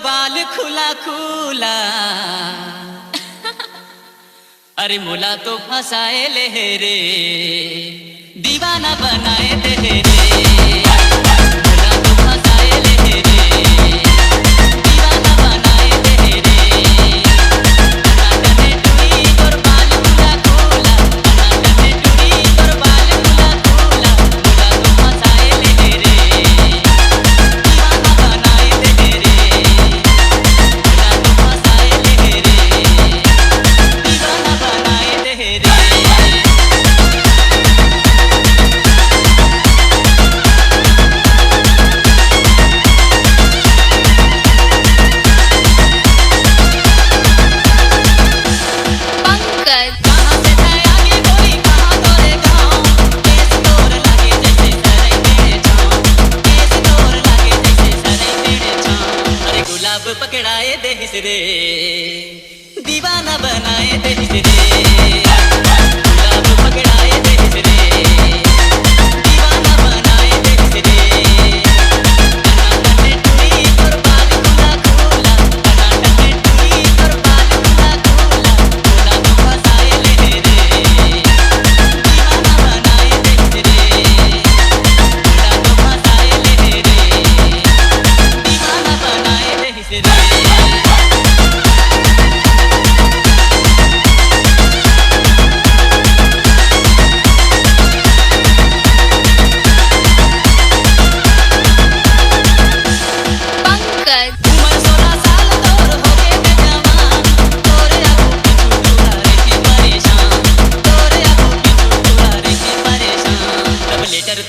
बाल खुला खुला अरे मोला तो फसाए ले रे, दीवाना बनाए दे रे, मोला तो फसाए ले रे, दीवाना बनाए दे रे। अनाकने टुरी तोर बाल खुला खुला, अनाकने टुरी तोर बाल खुला खुला, मोला तो फसाए ले रे, दीवाना बनाए दे रे, मोला तो फसाए ले रे, दीवाना बनाए दे रे। पकड़ाए देहिस रे, दीवाना बनाए देहिस रे, गुलाब पकड़ाए देहिस रे, दीवाना बनाए देहिस रे। अनाकने टुरी तोर बाल खुला खुला, अनाकने टुरी तोर बाल खुला खुला, मोला तो फसाए ले रे, दीवाना बनाए देहिस रे, मोला तो फसाए ले रे, दीवाना बनाए देहिस रे।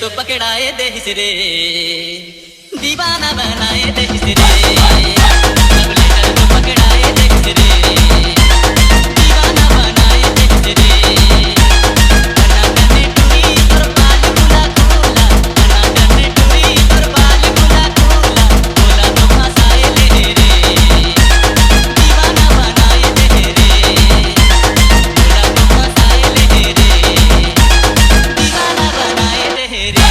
तो पकड़ाए देहिस रे, दीवाना बनाए देहिस रे, सब लेटर तो पकड़ाए देहिस रे, दीवाना बनाए देहिस रे। अनाकने टुरी तोर बाल खुला खुला, अनाकने टुरी तोर बाल खुला खुला, मोला तो फसाए ले रे, दीवाना बनाए दे रे, मोला तो फसाए ले रे, दीवाना बनाए दे रे।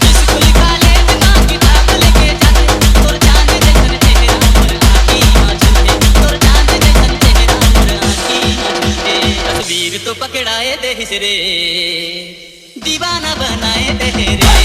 जिसको लिखा ले बिना किताब लेके जाते, तोर चांद जैसन चेहरा मोर आँखी में झलके, तोर चांद जैसन चेहरा मोर आँखी में झलके। तस्वीर तो पकड़ाए देहिस रे, दीवाना बनाए दे रे।